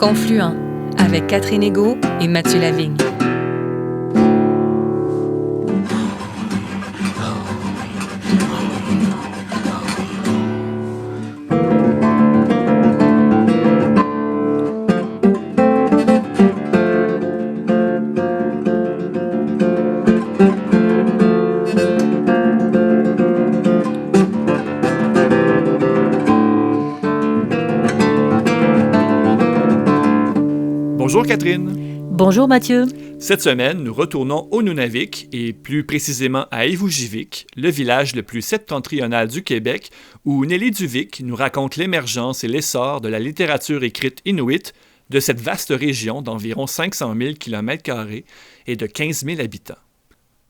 Confluent avec Catherine Egault et Mathieu Lavigne. Bonjour Catherine. Bonjour Mathieu. Cette semaine, nous retournons au Nunavik et plus précisément à Ivujivik, le village le plus septentrional du Québec, où Nelly Duvik nous raconte l'émergence et l'essor de la littérature écrite inuit de cette vaste région d'environ 500 000 km² et de 15 000 habitants.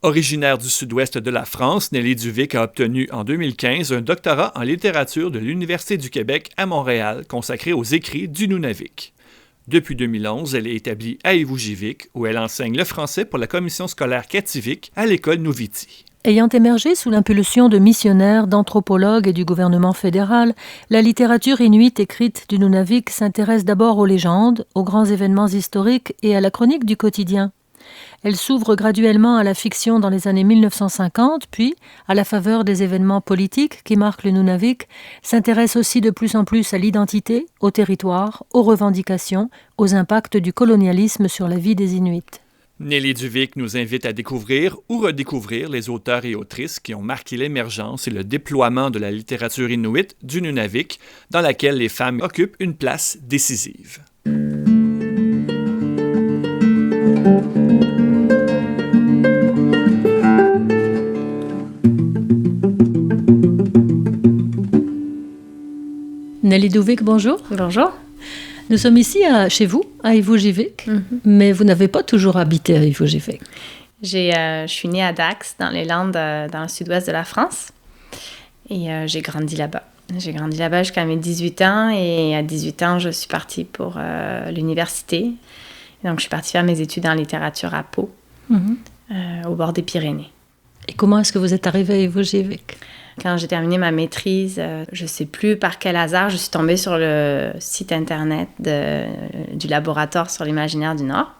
Originaire du sud-ouest de la France, Nelly Duvik a obtenu en 2015 un doctorat en littérature de l'Université du Québec à Montréal consacré aux écrits du Nunavik. Depuis 2011, elle est établie à Ivujivik, où elle enseigne le français pour la commission scolaire Kativik à l'école Nuviti. Ayant émergé sous l'impulsion de missionnaires, d'anthropologues et du gouvernement fédéral, la littérature inuite écrite du Nunavik s'intéresse d'abord aux légendes, aux grands événements historiques et à la chronique du quotidien. Elle s'ouvre graduellement à la fiction dans les années 1950, puis, à la faveur des événements politiques qui marquent le Nunavik, s'intéresse aussi de plus en plus à l'identité, au territoire, aux revendications, aux impacts du colonialisme sur la vie des Inuits. Nelly Duvik nous invite à découvrir ou redécouvrir les auteurs et autrices qui ont marqué l'émergence et le déploiement de la littérature inuite du Nunavik, dans laquelle les femmes occupent une place décisive. Nelly Duvik, bonjour. Bonjour. Nous sommes ici chez vous, à Ivujivik, mais vous n'avez pas toujours habité à Ivujivik. Je suis née à Dax, dans les Landes, dans le sud-ouest de la France, et j'ai grandi là-bas. J'ai grandi là-bas jusqu'à mes 18 ans, et à 18 ans, je suis partie pour l'université. Et donc, je suis partie faire mes études en littérature à Pau, au bord des Pyrénées. Et comment est-ce que vous êtes arrivée à Ivujivik? Quand j'ai terminé ma maîtrise, je ne sais plus par quel hasard, je suis tombée sur le site internet du laboratoire sur l'imaginaire du Nord.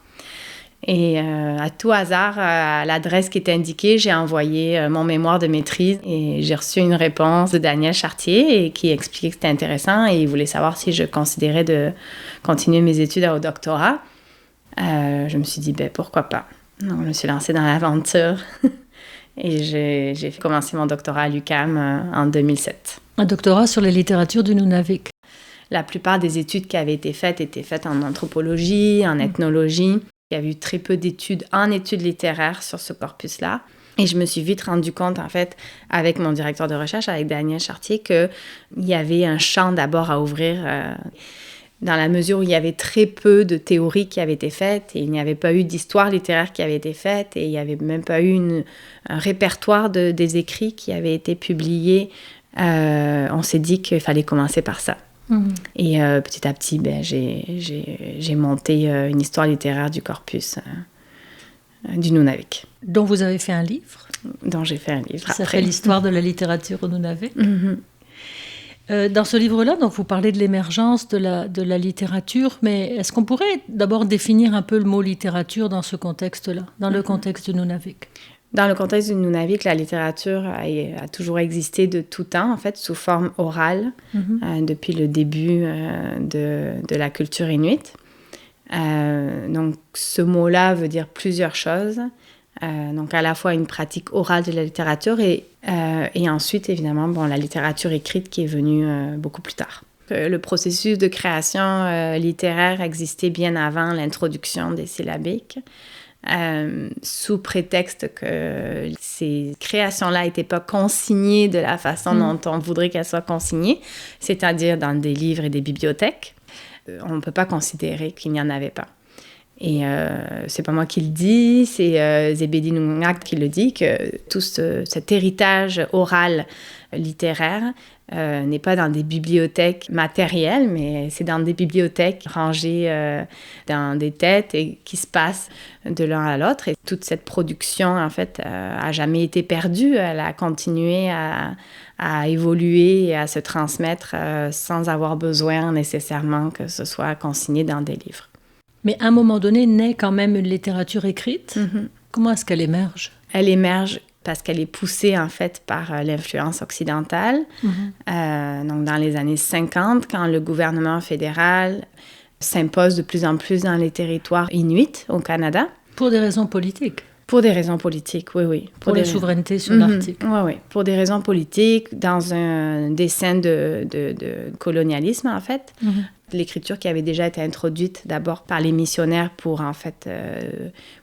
Et à tout hasard, à l'adresse qui était indiquée, j'ai envoyé mon mémoire de maîtrise et j'ai reçu une réponse de Daniel Chartier qui expliquait que c'était intéressant et il voulait savoir si je considérais de continuer mes études au doctorat. Je me suis dit, pourquoi pas. Donc, je me suis lancée dans l'aventure. Et j'ai commencé mon doctorat à l'UQAM en 2007. Un doctorat sur les littératures du Nunavik. La plupart des études qui avaient été faites étaient faites en anthropologie, en ethnologie. Il y avait eu très peu d'études en études littéraires sur ce corpus-là. Et je me suis vite rendu compte, en fait, avec mon directeur de recherche, avec Daniel Chartier, qu'il y avait un champ d'abord à ouvrir dans la mesure où il y avait très peu de théories qui avaient été faites et il n'y avait pas eu d'histoire littéraire qui avait été faite et il n'y avait même pas eu un répertoire des écrits qui avaient été publiés. On s'est dit qu'il fallait commencer par ça. Et petit à petit, j'ai monté une histoire littéraire du corpus du Nunavik. Dont vous avez fait un livre? Dont j'ai fait un livre. Ça fait l'histoire de la littérature au Nunavik. Dans ce livre-là, donc, vous parlez de l'émergence de la littérature, mais est-ce qu'on pourrait d'abord définir un peu le mot littérature dans ce contexte-là, dans le contexte du Nunavik? Dans le contexte du Nunavik, la littérature a toujours existé de tout temps, en fait, sous forme orale, depuis le début de la culture inuite. Donc, ce mot-là veut dire plusieurs choses. Donc, à la fois une pratique orale de la littérature et ensuite, évidemment, la littérature écrite qui est venue beaucoup plus tard. Le processus de création littéraire existait bien avant l'introduction des syllabiques, sous prétexte que ces créations-là n'étaient pas consignées de la façon dont on voudrait qu'elles soient consignées, c'est-à-dire dans des livres et des bibliothèques. On ne peut pas considérer qu'il n'y en avait pas. Et c'est pas moi qui le dis, c'est Zebedi Nungak qui le dit, que tout cet héritage oral littéraire n'est pas dans des bibliothèques matérielles, mais c'est dans des bibliothèques rangées dans des têtes et qui se passent de l'un à l'autre. Et toute cette production, en fait, a jamais été perdue. Elle a continué à évoluer et à se transmettre sans avoir besoin nécessairement que ce soit consigné dans des livres. Mais à un moment donné, naît quand même une littérature écrite. Mm-hmm. Comment est-ce qu'elle émerge? Elle émerge parce qu'elle est poussée, en fait, par l'influence occidentale. Mm-hmm. Donc, dans les années 50, quand le gouvernement fédéral s'impose de plus en plus dans les territoires inuits au Canada. Pour des raisons politiques? Pour des raisons politiques, oui. Pour la souveraineté sur l'Arctique? Oui. Pour des raisons politiques, dans un dessein de colonialisme, en fait. Mm-hmm. L'écriture qui avait déjà été introduite d'abord par les missionnaires pour, en fait,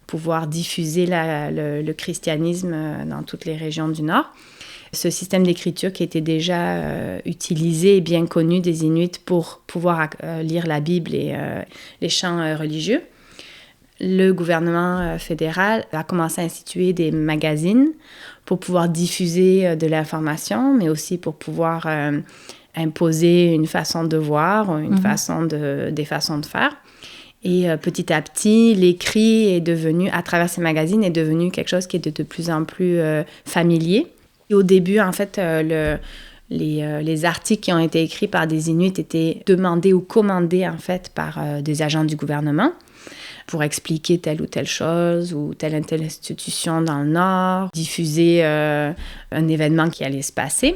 pouvoir diffuser le christianisme dans toutes les régions du Nord. Ce système d'écriture qui était déjà utilisé et bien connu des Inuits pour pouvoir lire la Bible et les chants religieux. Le gouvernement fédéral a commencé à instituer des magazines pour pouvoir diffuser de l'information, mais aussi pour pouvoir imposer une façon de voir, des façons de faire. Et petit à petit, l'écrit est devenu, à travers ces magazines, est devenu quelque chose qui est de plus en plus familier. Et au début, en fait, les articles qui ont été écrits par des Inuits étaient demandés ou commandés, en fait, par des agents du gouvernement pour expliquer telle ou telle chose ou telle institution dans le Nord, diffuser un événement qui allait se passer.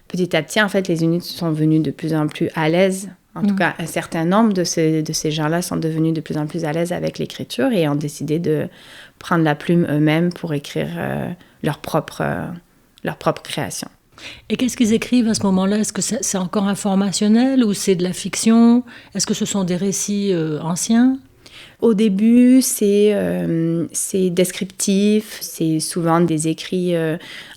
Petit à petit, en fait, les Inuits sont venus de plus en plus à l'aise. En tout cas, un certain nombre de ces gens-là sont devenus de plus en plus à l'aise avec l'écriture et ont décidé de prendre la plume eux-mêmes pour écrire leur propre création. Et qu'est-ce qu'ils écrivent à ce moment-là? Est-ce que c'est encore informationnel ou c'est de la fiction? Est-ce que ce sont des récits anciens? Au début, c'est descriptif, c'est souvent des écrits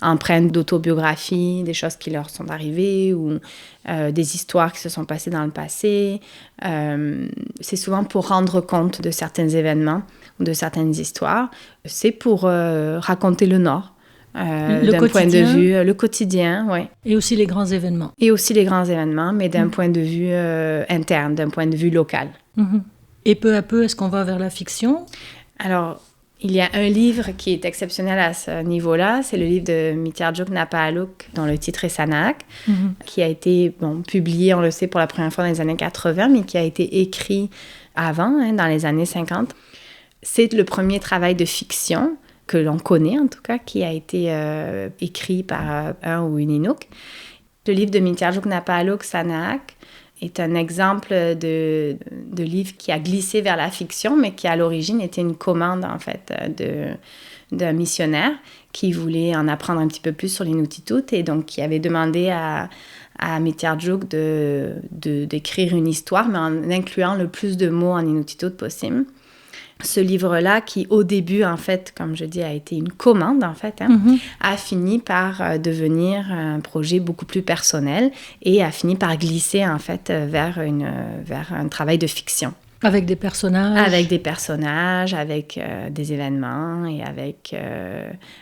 empreints d'autobiographie, des choses qui leur sont arrivées ou des histoires qui se sont passées dans le passé. C'est souvent pour rendre compte de certains événements ou de certaines histoires. C'est pour raconter le Nord. D'un point de vue, le quotidien, oui. Et aussi les grands événements. Et aussi les grands événements, mais d'un point de vue interne, d'un point de vue local. Mm-hmm. Et peu à peu, est-ce qu'on va vers la fiction? Alors, il y a un livre qui est exceptionnel à ce niveau-là, c'est le livre de Mitiarjuk Napaaluk, dont le titre est Sanaak, qui a été publié, on le sait, pour la première fois dans les années 80, mais qui a été écrit avant, dans les années 50. C'est le premier travail de fiction que l'on connaît, en tout cas, qui a été écrit par un ou une Inuk. Le livre de Mitiarjuk Napaaluk, Sanaak, est un exemple de livre qui a glissé vers la fiction, mais qui à l'origine était une commande en fait d'un missionnaire qui voulait en apprendre un petit peu plus sur l'Inuktitut et donc qui avait demandé à Mitiarjuk d'écrire une histoire, mais en incluant le plus de mots en Inuktitut possible. Ce livre-là, qui au début, en fait, comme je dis, a été une commande, en fait, a fini par devenir un projet beaucoup plus personnel et a fini par glisser, en fait, vers un travail de fiction. Avec des personnages? Avec des personnages, avec des événements et avec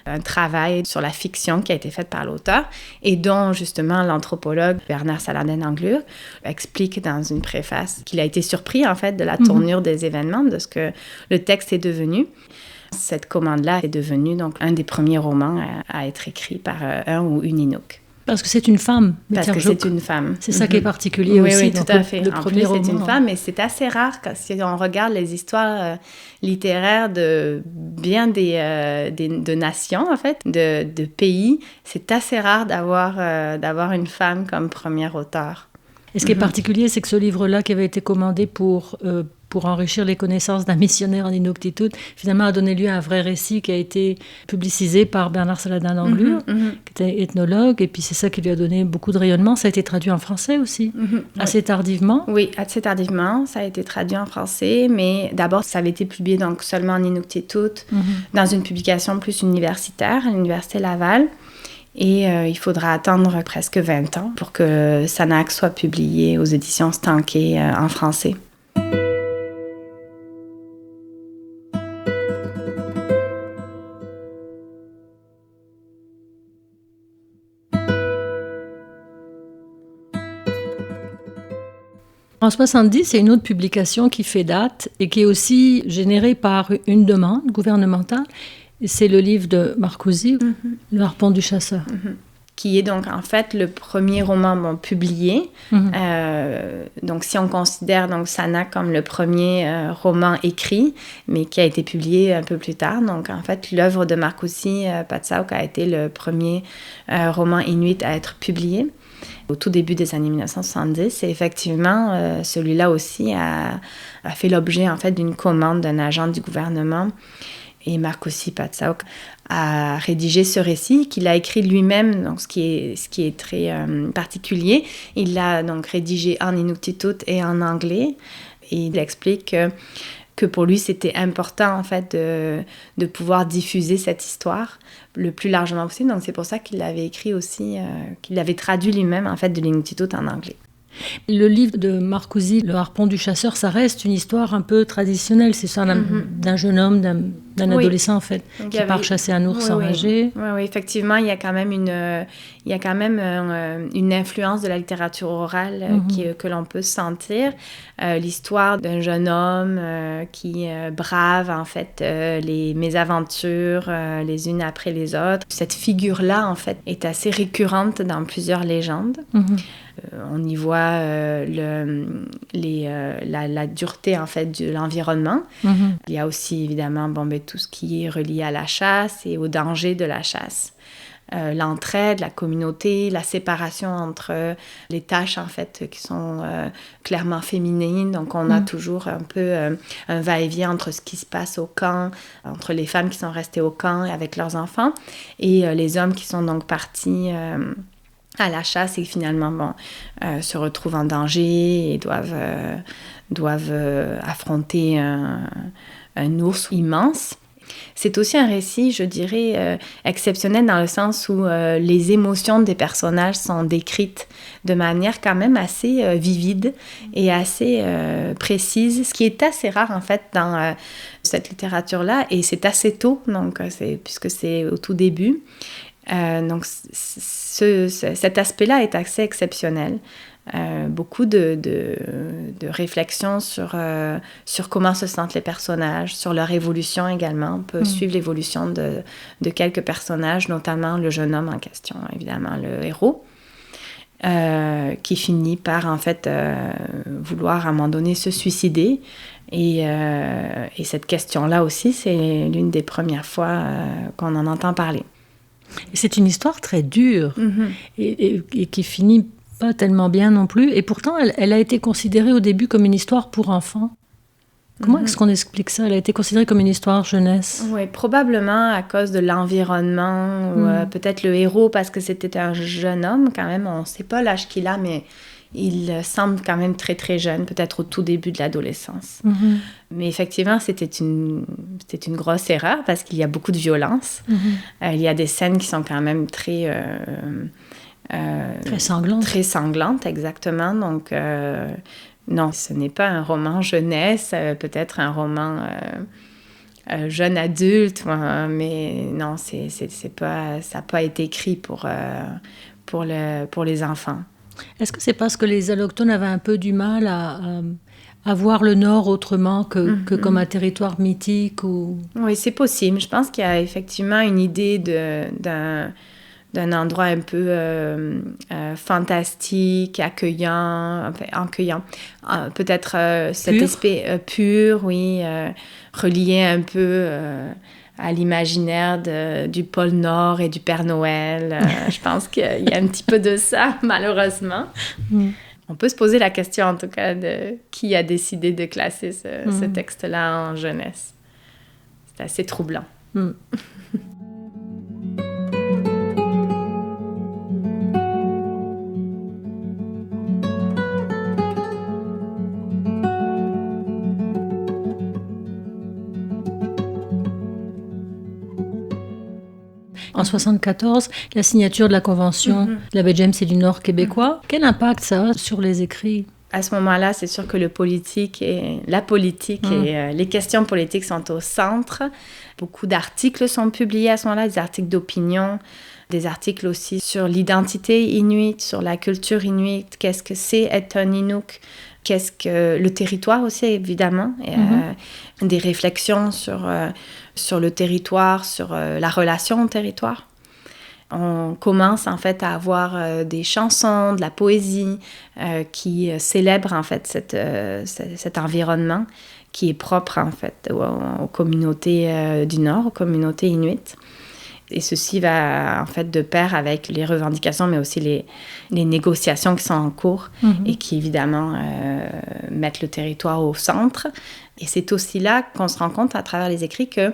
un travail sur la fiction qui a été fait par l'auteur et dont, justement, l'anthropologue Bernard Saladin-Anglure explique dans une préface qu'il a été surpris, en fait, de la tournure des événements, de ce que le texte est devenu. Cette commande-là est devenue, donc, un des premiers romans à être écrit par un ou une Inuk. Parce que c'est une femme. Parce que c'est une femme. C'est ça qui est particulier aussi. Oui, tout à fait. Le premier roman, c'est une femme, et c'est assez rare si on regarde les histoires littéraires de bien de nations, en fait, de pays. C'est assez rare d'avoir une femme comme premier auteur. Et ce qui est particulier, c'est que ce livre-là, qui avait été commandé pour enrichir les connaissances d'un missionnaire en Inuktitut, finalement a donné lieu à un vrai récit qui a été publicisé par Bernard Saladin-Anglure, qui était ethnologue, et puis c'est ça qui lui a donné beaucoup de rayonnement. Ça a été traduit en français aussi, assez tardivement. Oui, assez tardivement, ça a été traduit en français, mais d'abord, ça avait été publié donc seulement en Inuktitut, dans une publication plus universitaire, à l'Université Laval. Et il faudra attendre presque 20 ans pour que Sanaak soit publié aux éditions Stankey en français. En 70, il y a une autre publication qui fait date et qui est aussi générée par une demande gouvernementale. C'est le livre de Marcuzzi, Le harpon du chasseur. Qui est donc en fait le premier roman publié. Donc si on considère donc Sana comme le premier roman écrit, mais qui a été publié un peu plus tard. Donc en fait, l'œuvre de Marcuzzi Patsauk a été le premier roman inuit à être publié au tout début des années 1970. Et effectivement, celui-là aussi a fait l'objet en fait d'une commande d'un agent du gouvernement. Et Marcuzzi Patsauk a rédigé ce récit qu'il a écrit lui-même, donc ce qui est très particulier. Il l'a donc rédigé en inuktitut et en anglais. Et il explique que pour lui, c'était important en fait de pouvoir diffuser cette histoire le plus largement possible. Donc c'est pour ça qu'il l'avait écrit aussi, qu'il l'avait traduit lui-même en fait de l'inuktitut en anglais. Le livre de Marcuzzi, Le harpon du chasseur, ça reste une histoire un peu traditionnelle. C'est ça d'un jeune homme, d'un adolescent en fait, donc, qui part chasser un ours enragé. Oui, effectivement, il y a quand même une influence de la littérature orale que l'on peut sentir. L'histoire d'un jeune homme qui brave en fait les mésaventures les unes après les autres. Cette figure-là en fait est assez récurrente dans plusieurs légendes. On y voit la dureté en fait de l'environnement. Il y a aussi évidemment tout ce qui est relié à la chasse et au danger de la chasse. L'entraide, la communauté, la séparation entre les tâches en fait qui sont clairement féminines. Donc on a toujours un peu un va-et-vient entre ce qui se passe au camp, entre les femmes qui sont restées au camp avec leurs enfants et les hommes qui sont donc partis à la chasse et finalement se retrouvent en danger et doivent affronter un ours immense. C'est aussi un récit, je dirais, exceptionnel dans le sens où les émotions des personnages sont décrites de manière quand même assez vivide et assez précise, ce qui est assez rare en fait dans cette littérature-là, et c'est assez tôt, donc puisque c'est au tout début. Donc cet aspect-là est assez exceptionnel. Beaucoup de réflexions sur comment se sentent les personnages, sur leur évolution également. On peut suivre l'évolution de quelques personnages, notamment le jeune homme en question, évidemment, le héros, qui finit par en fait vouloir à un moment donné se suicider. Et cette question-là aussi, c'est l'une des premières fois qu'on en entend parler. C'est une histoire très dure et qui finit pas tellement bien non plus. Et pourtant, elle a été considérée au début comme une histoire pour enfants. Comment est-ce qu'on explique ça? Elle a été considérée comme une histoire jeunesse. Oui, probablement à cause de l'environnement, ou peut-être le héros, parce que c'était un jeune homme quand même. On ne sait pas l'âge qu'il a, mais il semble quand même très très jeune, peut-être au tout début de l'adolescence. Mais effectivement, c'était une grosse erreur parce qu'il y a beaucoup de violence. Il y a des scènes qui sont quand même très sanglantes. Très sanglantes, exactement. Donc, non, ce n'est pas un roman jeunesse, peut-être un roman jeune adulte, mais non, c'est pas, ça n'a pas été écrit pour les enfants. Est-ce que c'est parce que les allochtones avaient un peu du mal à voir le Nord autrement que comme un territoire mythique ou... Oui, c'est possible. Je pense qu'il y a effectivement une idée d'un endroit un peu fantastique, accueillant. Peut-être cet aspect pur, oui, relié un peu à l'imaginaire du pôle Nord et du Père Noël. Je pense qu'il y a un petit peu de ça, malheureusement. On peut se poser la question, en tout cas, de qui a décidé de classer ce texte-là en jeunesse. C'est assez troublant. En 1974, la signature de la Convention de la baie James et du Nord québécois. Quel impact ça a sur les écrits? À ce moment-là, c'est sûr que la politique et les questions politiques sont au centre. Beaucoup d'articles sont publiés à ce moment-là, des articles d'opinion, des articles aussi sur l'identité inuite, sur la culture inuite, qu'est-ce que c'est être un Inuk, qu'est-ce que le territoire aussi, évidemment, des réflexions sur le territoire, sur la relation au territoire. On commence en fait à avoir des chansons, de la poésie qui célèbrent en fait cet environnement qui est propre en fait aux communautés du Nord, aux communautés inuites. Et ceci va en fait de pair avec les revendications, mais aussi les négociations qui sont en cours et qui évidemment mettent le territoire au centre. Et c'est aussi là qu'on se rend compte à travers les écrits que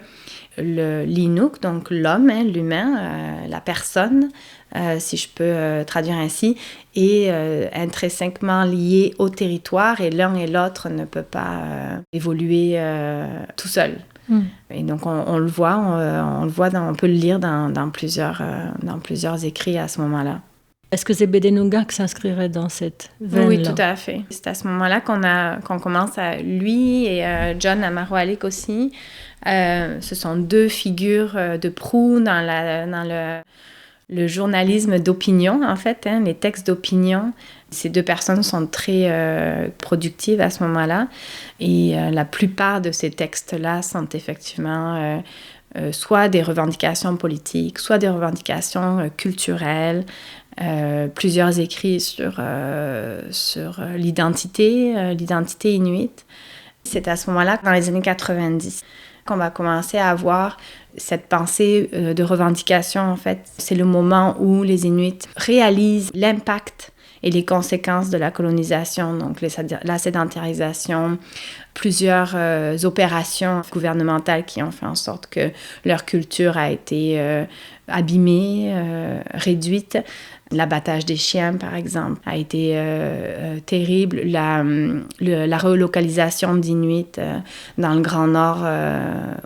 l'Inuk, donc l'homme, l'humain, la personne, si je peux traduire ainsi, est intrinsèquement lié au territoire et l'un et l'autre ne peut pas évoluer tout seul. Et donc on le voit, on peut le lire dans plusieurs écrits à ce moment-là. Est-ce que Zebedee-Nungak s'inscrirait dans cette veine-là? Oui, tout à fait. C'est à ce moment-là qu'on commence lui et John Amarualik aussi. Ce sont deux figures de proue dans le journalisme d'opinion, en fait, les textes d'opinion. Ces deux personnes sont très productives à ce moment-là. Et la plupart de ces textes-là sont effectivement soit des revendications politiques, soit des revendications culturelles, plusieurs écrits sur l'identité inuite. C'est à ce moment-là, dans les années 90, qu'on va commencer à avoir cette pensée de revendication. En fait, c'est le moment où les Inuits réalisent l'impact et les conséquences de la colonisation, donc la sédentarisation, plusieurs opérations gouvernementales qui ont fait en sorte que leur culture a été abîmée, réduite. L'abattage des chiens, par exemple, a été terrible. La relocalisation d'Inuits dans le Grand Nord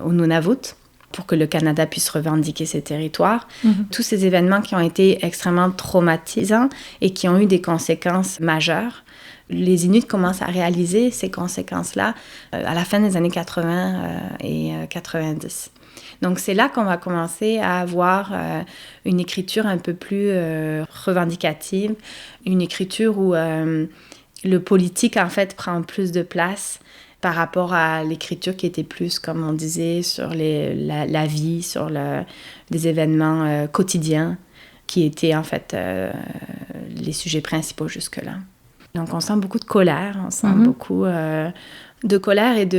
au Nunavut, pour que le Canada puisse revendiquer ses territoires. Tous ces événements qui ont été extrêmement traumatisants et qui ont eu des conséquences majeures. Les Inuits commencent à réaliser ces conséquences-là à la fin des années 80 et 90. Donc, c'est là qu'on va commencer à avoir une écriture un peu plus revendicative, une écriture où le politique, en fait, prend plus de place par rapport à l'écriture qui était plus, comme on disait, sur la vie, sur des événements quotidiens qui étaient, en fait, les sujets principaux jusque-là. Donc, on sent beaucoup de colère, on sent beaucoup de colère et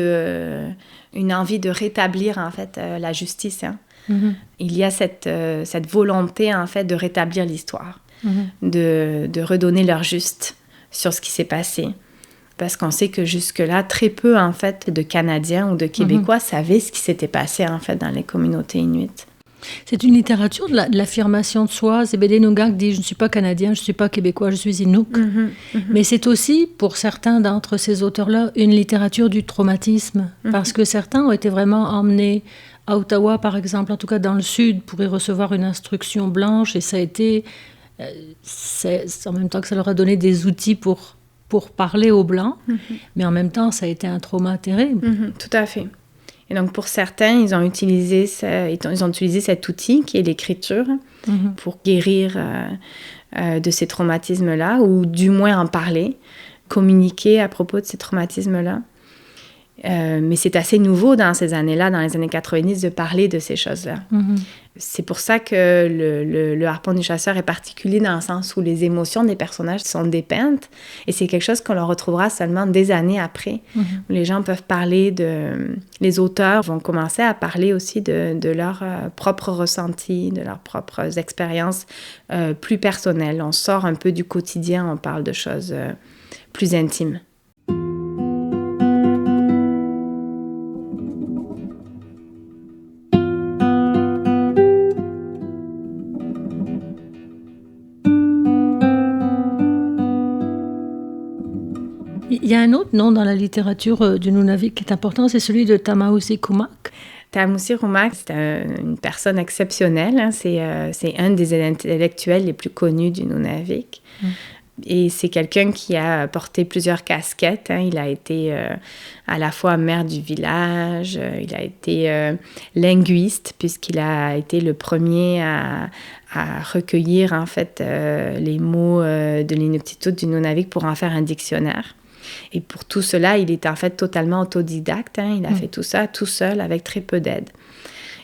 une envie de rétablir, en fait, la justice. Il y a cette volonté, en fait, de rétablir l'histoire, de redonner leur juste sur ce qui s'est passé. Parce qu'on sait que jusque-là, très peu, en fait, de Canadiens ou de Québécois savaient ce qui s'était passé, en fait, dans les communautés inuites. C'est une littérature de l'affirmation de soi. Zebedee-Nungak dit « Je ne suis pas Canadien, je ne suis pas Québécois, je suis Inuk ». Mais c'est aussi, pour certains d'entre ces auteurs-là, une littérature du traumatisme. Parce que certains ont été vraiment emmenés à Ottawa, par exemple, en tout cas dans le Sud, pour y recevoir une instruction blanche. Et ça a été... en même temps que ça leur a donné des outils pour parler aux Blancs. Mais en même temps, ça a été un trauma terrible. Tout à fait. Et donc, pour certains, ils ont utilisé cet outil qui est l'écriture pour guérir de ces traumatismes-là, ou du moins en parler, communiquer à propos de ces traumatismes-là. Mais c'est assez nouveau dans ces années-là, dans les années 90, de parler de ces choses-là. C'est pour ça que le harpon du chasseur est particulier dans le sens où les émotions des personnages sont dépeintes et c'est quelque chose qu'on leur retrouvera seulement des années après, où les gens peuvent parler les auteurs vont commencer à parler aussi de leurs propres ressentis, de leurs propres expériences plus personnelles. On sort un peu du quotidien, on parle de choses plus intimes. Il y a un autre nom dans la littérature du Nunavik qui est important, c'est celui de Tamausi Kumak. Tamausi Kumak, c'est une personne exceptionnelle. C'est un des intellectuels les plus connus du Nunavik. Et c'est quelqu'un qui a porté plusieurs casquettes. Il a été à la fois maire du village, il a été linguiste, puisqu'il a été le premier à recueillir en fait les mots de l'Inuktitut, du Nunavik pour en faire un dictionnaire. Et pour tout cela, il était en fait totalement autodidacte. Il a fait tout ça tout seul, avec très peu d'aide.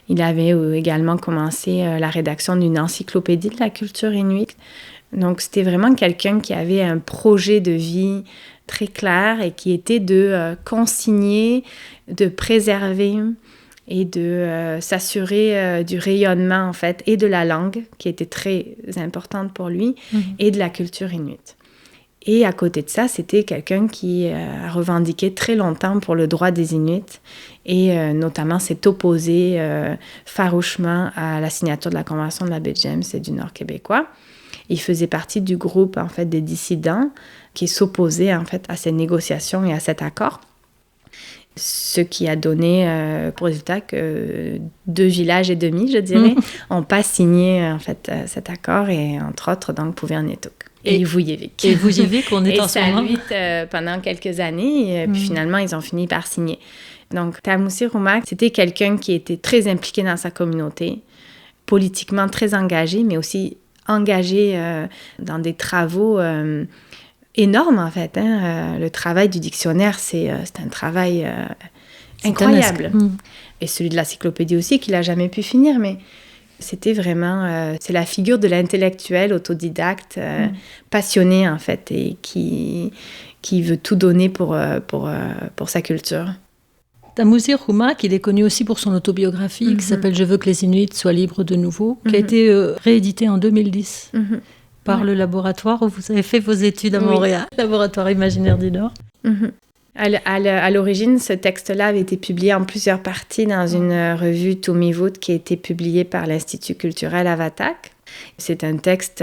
Il avait également commencé la rédaction d'une encyclopédie de la culture inuite. Donc, c'était vraiment quelqu'un qui avait un projet de vie très clair et qui était de consigner, de préserver et de s'assurer du rayonnement, en fait, et de la langue, qui était très importante pour lui, et de la culture inuite. Et à côté de ça, c'était quelqu'un qui a revendiqué très longtemps pour le droit des Inuits et notamment s'est opposé farouchement à la signature de la Convention de la baie James et du Nord québécois. Il faisait partie du groupe en fait, des dissidents qui s'opposaient en fait, à ces négociations et à cet accord. Ce qui a donné pour résultat que 2 villages et demi, je dirais, n'ont pas signé en fait, cet accord et entre autres donc Puvirnituq. Et Vujivik. Et Vujivik, on est en ce moment. Et ça pendant quelques années, et puis finalement, ils ont fini par signer. Donc, Tamusi Rumak, c'était quelqu'un qui était très impliqué dans sa communauté, politiquement très engagé, mais aussi engagé dans des travaux énormes, en fait. Le travail du dictionnaire, c'est un travail incroyable. Et celui de l'encyclopédie aussi, qu'il n'a jamais pu finir, mais... C'était vraiment... c'est la figure de l'intellectuel autodidacte, passionné, en fait, et qui veut tout donner pour sa culture. Tamusi Rumak, il est connu aussi pour son autobiographie qui s'appelle « Je veux que les Inuits soient libres de nouveau », qui a été réédité en 2010 par le laboratoire où vous avez fait vos études à Montréal, Laboratoire Imaginaire du Nord. À l'origine, ce texte-là avait été publié en plusieurs parties dans une revue Tumivut qui a été publiée par l'Institut culturel Avatak. C'est un texte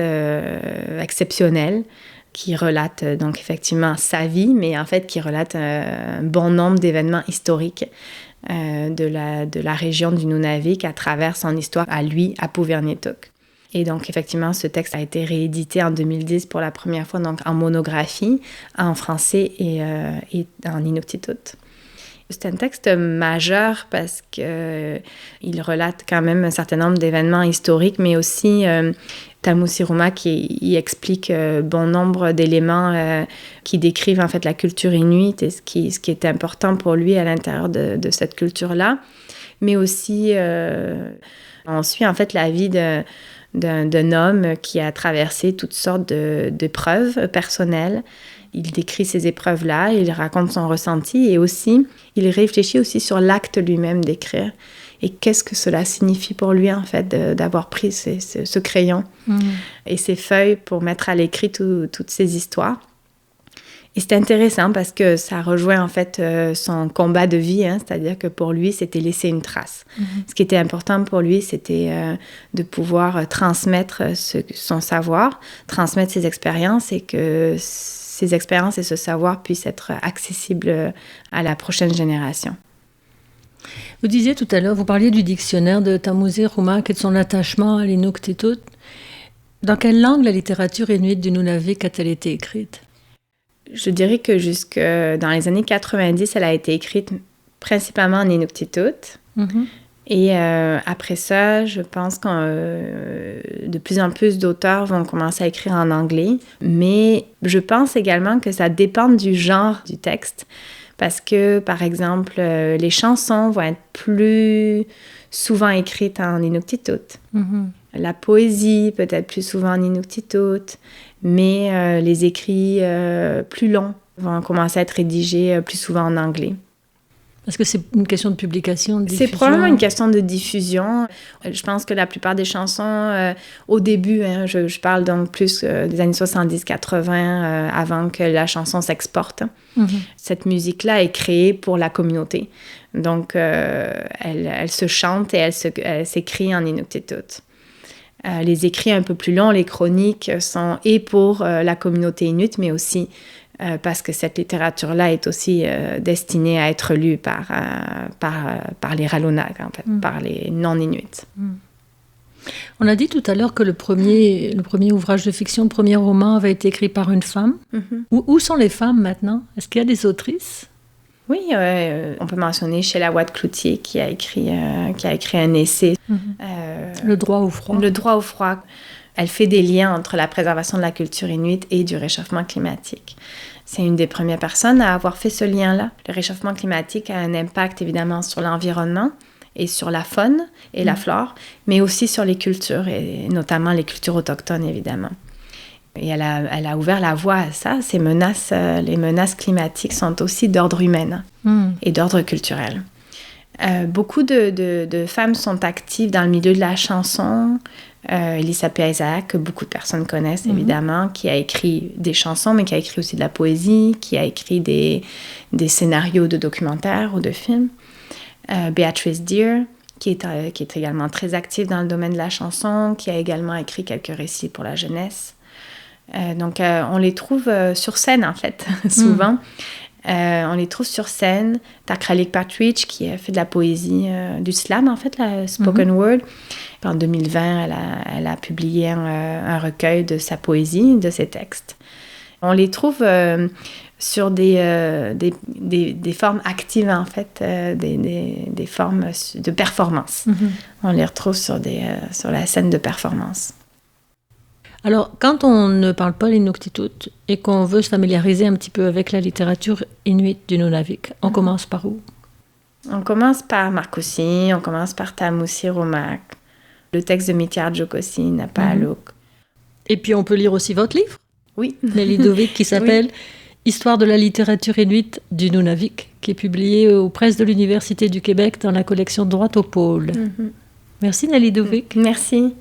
exceptionnel qui relate donc effectivement sa vie, mais en fait qui relate un bon nombre d'événements historiques de la région du Nunavik à travers son histoire à lui, à Puvirnituq. Et donc, effectivement, ce texte a été réédité en 2010 pour la première fois, donc en monographie, en français et en Inuktitut. C'est un texte majeur parce qu'il relate quand même un certain nombre d'événements historiques, mais aussi Tamusi Rumak qui y explique bon nombre d'éléments qui décrivent en fait la culture inuite et ce qui est important pour lui à l'intérieur de cette culture-là. Mais aussi, on suit en fait la vie d'un homme qui a traversé toutes sortes d'épreuves personnelles. Il décrit ces épreuves-là, il raconte son ressenti et aussi, il réfléchit aussi sur l'acte lui-même d'écrire. Et qu'est-ce que cela signifie pour lui, en fait, d'avoir pris ce crayon et ces feuilles pour mettre à l'écrit toutes ces histoires. Et c'est intéressant parce que ça rejoint en fait son combat de vie, c'est-à-dire que pour lui, c'était laisser une trace. Ce qui était important pour lui, c'était de pouvoir transmettre son savoir, transmettre ses expériences et que ces expériences et ce savoir puissent être accessibles à la prochaine génération. Vous disiez tout à l'heure, vous parliez du dictionnaire de Tamusi Rumak et de son attachement à l'Inuktitut. Dans quelle langue la littérature inuite du Nunavik a-t-elle été écrite? Je dirais que jusque dans les années 90, elle a été écrite principalement en Inuktitut. Et après ça, je pense que de plus en plus d'auteurs vont commencer à écrire en anglais. Mais je pense également que ça dépend du genre du texte. Parce que, par exemple, les chansons vont être plus souvent écrites en Inuktitut. La poésie peut être plus souvent en Inuktitut. Mais les écrits plus longs vont commencer à être rédigés plus souvent en anglais. Est-ce que c'est une question de publication, de diffusion? C'est probablement une question de diffusion. Je pense que la plupart des chansons, au début, je parle donc plus des années 70-80, avant que la chanson s'exporte. Cette musique-là est créée pour la communauté. Donc, elle se chante et elle s'écrit en Inuktitut. Les écrits un peu plus longs, les chroniques, sont et pour la communauté inuite, mais aussi parce que cette littérature-là est aussi destinée à être lue par les Ralunag, en fait, par les non-inuits. On a dit tout à l'heure que le premier ouvrage de fiction, le premier roman avait été écrit par une femme. Où sont les femmes maintenant? Est-ce qu'il y a des autrices? Oui, on peut mentionner Sheila Watt-Cloutier qui a écrit un essai. Le droit au froid. Le droit au froid. Elle fait des liens entre la préservation de la culture inuite et du réchauffement climatique. C'est une des premières personnes à avoir fait ce lien-là. Le réchauffement climatique a un impact évidemment sur l'environnement et sur la faune et la flore, mais aussi sur les cultures, et notamment les cultures autochtones, évidemment. Et elle a ouvert la voie à ça. Les menaces climatiques sont aussi d'ordre humain et d'ordre culturel. Beaucoup de femmes sont actives dans le milieu de la chanson. Elissa P. que beaucoup de personnes connaissent, évidemment, qui a écrit des chansons, mais qui a écrit aussi de la poésie, qui a écrit des scénarios de documentaires ou de films. Beatrice Deer, qui est également très active dans le domaine de la chanson, qui a également écrit quelques récits pour la jeunesse. Donc, on les trouve sur scène, en fait, souvent. On les trouve sur scène. T'as Kralik Partridge, qui a fait de la poésie, du slam, en fait, la spoken word. En 2020, elle a publié un recueil de sa poésie, de ses textes. On les trouve sur des formes actives, en fait, des formes de performance. On les retrouve sur la scène de performance. Alors, quand on ne parle pas l'Inuktitut et qu'on veut se familiariser un petit peu avec la littérature inuite du Nunavik, on commence par où? On commence par Marcoussi, on commence par Tamussi Romak, le texte de Mitiar Jokosi, Napaaluk. Et puis, on peut lire aussi votre livre? Oui. Nelly Dovik, qui s'appelle Histoire de la littérature inuite du Nunavik, qui est publié aux presses de l'Université du Québec dans la collection Droit au pôle. Merci Nelly Dovik. Merci.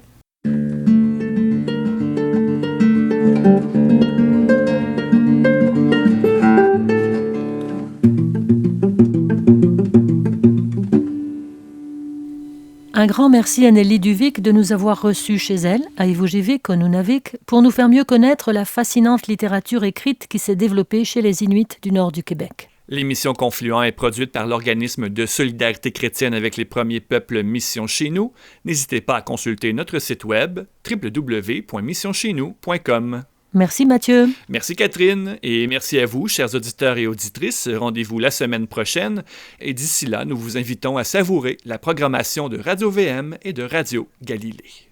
Un grand merci à Nelly Duvik de nous avoir reçus chez elle, à Ivujivik, au Nunavik, pour nous faire mieux connaître la fascinante littérature écrite qui s'est développée chez les Inuits du nord du Québec. L'émission Confluent est produite par l'organisme de solidarité chrétienne avec les premiers peuples Mission Chez Nous. N'hésitez pas à consulter notre site web www.missioncheznous.com. Merci Mathieu. Merci Catherine et merci à vous, chers auditeurs et auditrices. Rendez-vous la semaine prochaine et d'ici là, nous vous invitons à savourer la programmation de Radio-VM et de Radio Galilée.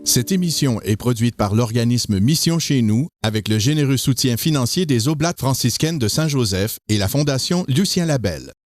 Cette émission est produite par l'organisme Mission Chez Nous avec le généreux soutien financier des Oblates franciscaines de Saint-Joseph et la Fondation Lucien Labelle.